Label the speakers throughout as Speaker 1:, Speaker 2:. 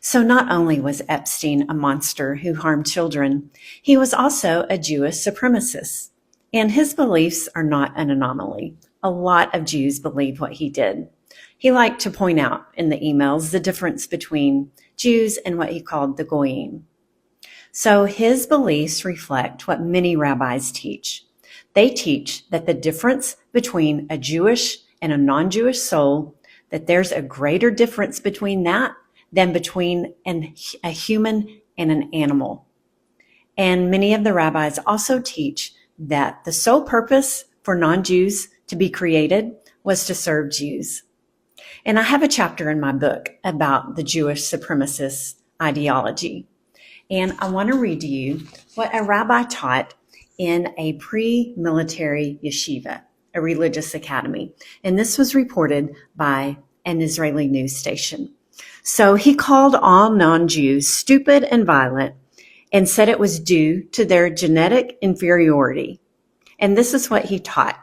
Speaker 1: So not only was Epstein a monster who harmed children, he was also a Jewish supremacist. And his beliefs are not an anomaly. A lot of Jews believe what he did. He liked to point out in the emails the difference between Jews and what he called the Goyim. So his beliefs reflect what many rabbis teach. They teach that the difference between a Jewish and a non-Jewish soul, that there's a greater difference between that than between a human and an animal. And many of the rabbis also teach that the sole purpose for non-Jews to be created was to serve Jews. And I have a chapter in my book about the Jewish supremacist ideology. And I want to read to you what a rabbi taught in a pre-military yeshiva, a religious academy. And this was reported by an Israeli news station. So he called all non-Jews stupid and violent and said it was due to their genetic inferiority. And this is what he taught.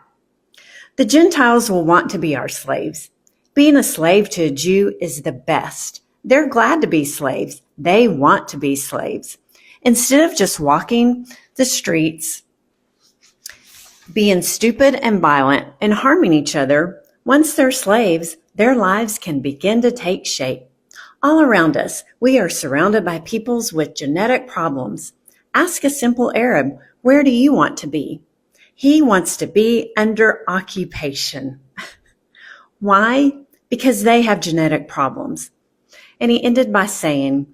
Speaker 1: The Gentiles will want to be our slaves. Being a slave to a Jew is the best. They're glad to be slaves. They want to be slaves. Instead of just walking the streets, being stupid and violent and harming each other, once they're slaves, their lives can begin to take shape. All around us, we are surrounded by peoples with genetic problems. Ask a simple Arab, where do you want to be? He wants to be under occupation. Why? Because they have genetic problems. And he ended by saying,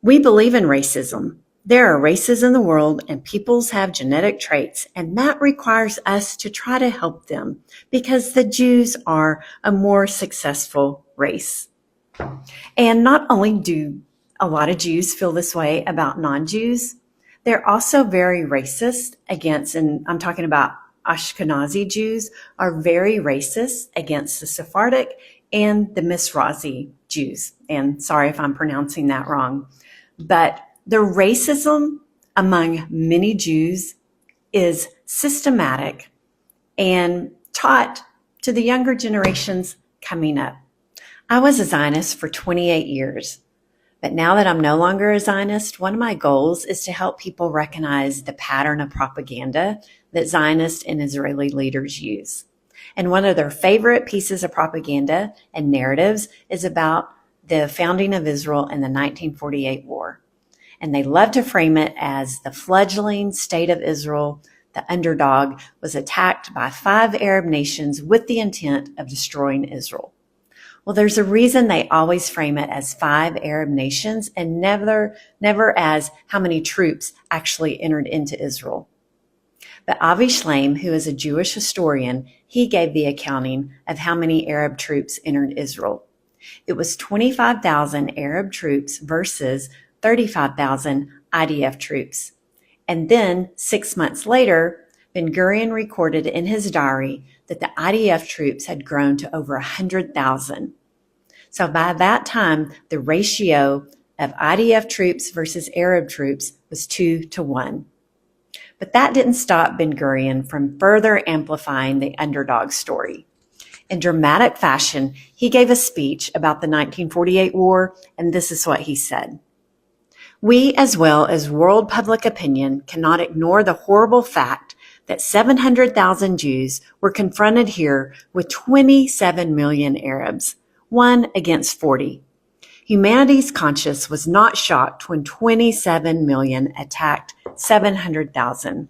Speaker 1: we believe in racism. There are races in the world and peoples have genetic traits, and that requires us to try to help them because the Jews are a more successful race. And not only do a lot of Jews feel this way about non-Jews, they're also very racist against, and I'm talking about Ashkenazi Jews, are very racist against the Sephardic and the Mizrahi Jews. And sorry if I'm pronouncing that wrong. But the racism among many Jews is systematic and taught to the younger generations coming up. I was a Zionist for 28 years, but now that I'm no longer a Zionist, one of my goals is to help people recognize the pattern of propaganda that Zionist and Israeli leaders use. And one of their favorite pieces of propaganda and narratives is about the founding of Israel in the 1948 war. And they love to frame it as the fledgling state of Israel, the underdog, was attacked by 5 Arab nations with the intent of destroying Israel. Well, there's a reason they always frame it as 5 Arab nations and never as how many troops actually entered into Israel. But Avi Shlaim, who is a Jewish historian, he gave the accounting of how many Arab troops entered Israel. It was 25,000 Arab troops versus 35,000 IDF troops. And then 6 months later, Ben-Gurion recorded in his diary that the IDF troops had grown to over 100,000. So by that time, the ratio of IDF troops versus Arab troops was 2-1. But that didn't stop Ben-Gurion from further amplifying the underdog story. In dramatic fashion, he gave a speech about the 1948 war, and this is what he said. We, as well as world public opinion, cannot ignore the horrible fact that 700,000 Jews were confronted here with 27 million Arabs, 1 against 40. Humanity's conscience was not shocked when 27 million attacked 700,000.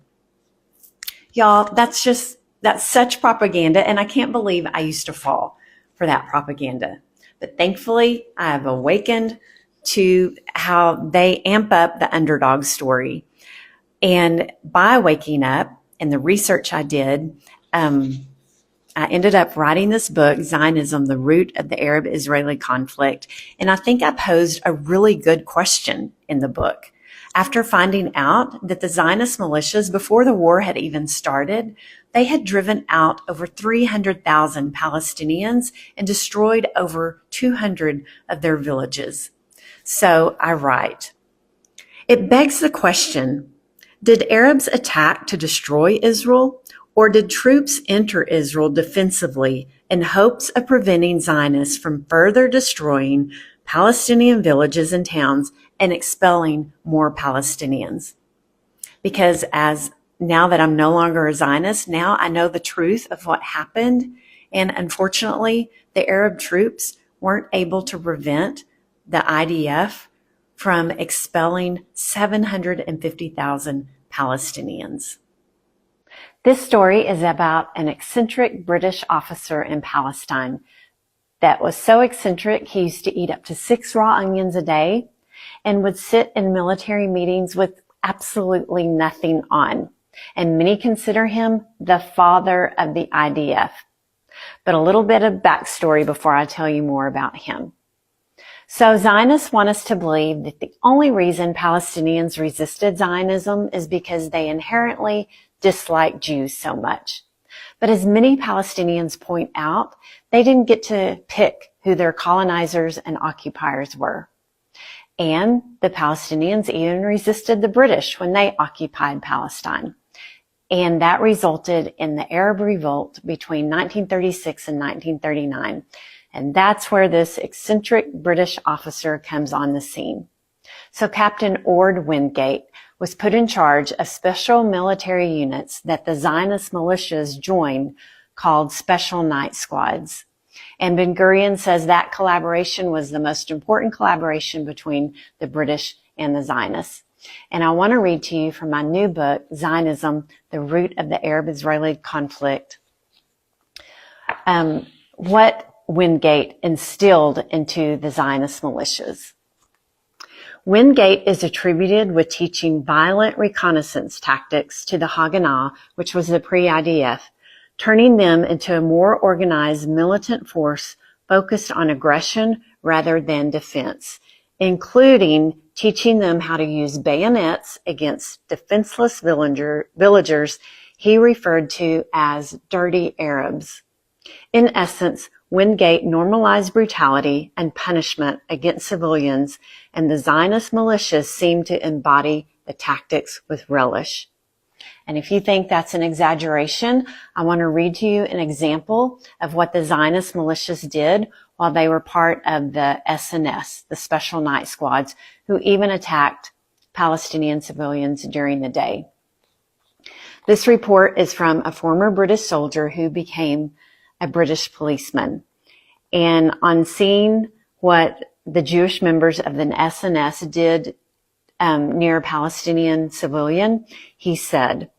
Speaker 1: Y'all, that's such propaganda, and I can't believe I used to fall for that propaganda. But thankfully, I have awakened to how they amp up the underdog story. And by waking up and the research I did, I ended up writing this book, Zionism, the Root of the Arab-Israeli Conflict. And I think I posed a really good question in the book. After finding out that the Zionist militias, before the war had even started, they had driven out over 300,000 Palestinians and destroyed over 200 of their villages. So I write, it begs the question, did Arabs attack to destroy Israel, or did troops enter Israel defensively in hopes of preventing Zionists from further destroying Palestinian villages and towns and expelling more Palestinians. Because now that I'm no longer a Zionist, now I know the truth of what happened. And unfortunately, the Arab troops weren't able to prevent the IDF from expelling 750,000 Palestinians. This story is about an eccentric British officer in Palestine that was so eccentric he used to eat up to 6 raw onions a day and would sit in military meetings with absolutely nothing on. And many consider him the father of the IDF. But a little bit of backstory before I tell you more about him. So Zionists want us to believe that the only reason Palestinians resisted Zionism is because they inherently dislike Jews so much. But as many Palestinians point out, they didn't get to pick who their colonizers and occupiers were. And the Palestinians even resisted the British when they occupied Palestine. And that resulted in the Arab Revolt between 1936 and 1939. And that's where this eccentric British officer comes on the scene. So Captain Ord Windgate was put in charge of special military units that the Zionist militias joined called Special Night Squads. And Ben-Gurion says that collaboration was the most important collaboration between the British and the Zionists. And I want to read to you from my new book, Zionism, The Root of the Arab-Israeli Conflict, what Windgate instilled into the Zionist militias. Windgate is attributed with teaching violent reconnaissance tactics to the Haganah, which was the pre-IDF, turning them into a more organized militant force focused on aggression rather than defense, including teaching them how to use bayonets against defenseless villagers he referred to as dirty Arabs. In essence, Windgate normalized brutality and punishment against civilians, and the Zionist militias seemed to embody the tactics with relish. And if you think that's an exaggeration, I want to read to you an example of what the Zionist militias did while they were part of the SNS, the Special Night Squads, who even attacked Palestinian civilians during the day. This report is from a former British soldier who became a British policeman. And on seeing what the Jewish members of the SNS did near a Palestinian civilian, he said,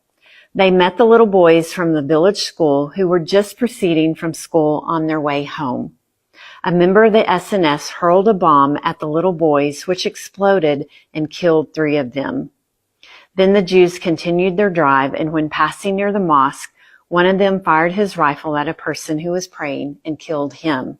Speaker 1: "They met the little boys from the village school who were just proceeding from school on their way home. A member of the SNS hurled a bomb at the little boys, which exploded and killed 3 of them. Then the Jews continued their drive, and when passing near the mosque, one of them fired his rifle at a person who was praying and killed him.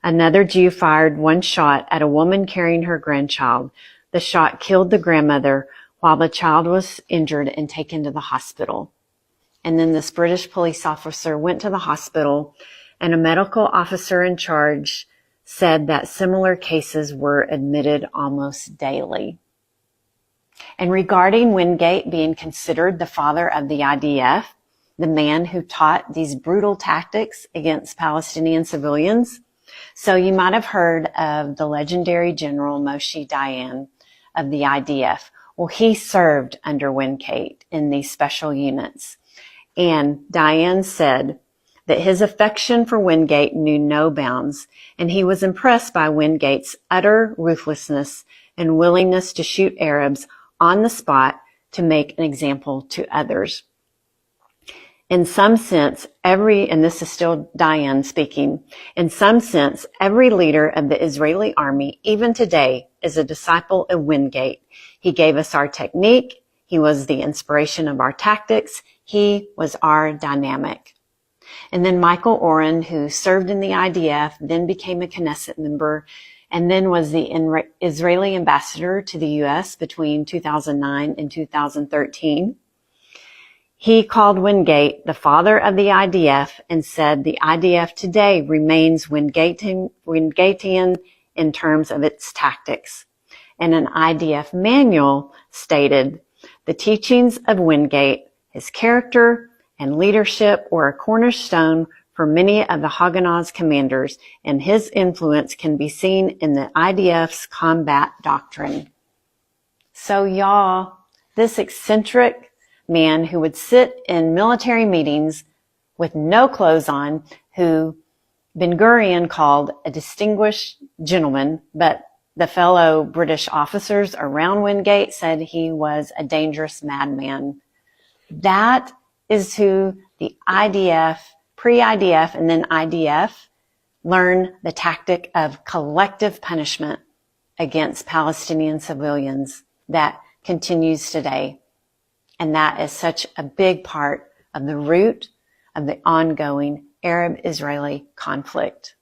Speaker 1: Another Jew fired 1 shot at a woman carrying her grandchild. The shot killed the grandmother, while the child was injured and taken to the hospital." And then this British police officer went to the hospital, and a medical officer in charge said that similar cases were admitted almost daily. And regarding Windgate being considered the father of the IDF, the man who taught these brutal tactics against Palestinian civilians, so you might have heard of the legendary General Moshe Dayan of the IDF. Well, he served under Windgate in these special units. And Dayan said that his affection for Windgate knew no bounds, and he was impressed by Windgate's utter ruthlessness and willingness to shoot Arabs on the spot to make an example to others. In some sense, and this is still Dayan speaking, in some sense, every leader of the Israeli army, even today, is a disciple of Windgate. He gave us our technique. He was the inspiration of our tactics. He was our dynamic. And then Michael Oren, who served in the IDF, then became a Knesset member, and then was the Israeli ambassador to the U.S. between 2009 and 2013. He called Windgate the father of the IDF and said the IDF today remains Windgatean in terms of its tactics. And an IDF manual stated, "The teachings of Windgate, his character and leadership were a cornerstone for many of the Haganah's commanders, and his influence can be seen in the IDF's combat doctrine. So y'all, this eccentric man who would sit in military meetings with no clothes on, who Ben Gurion called a distinguished gentleman, but the fellow British officers around Windgate said he was a dangerous madman. That is who the IDF, pre-IDF, and then IDF learn the tactic of collective punishment against Palestinian civilians that continues today. And that is such a big part of the root of the ongoing Arab-Israeli conflict.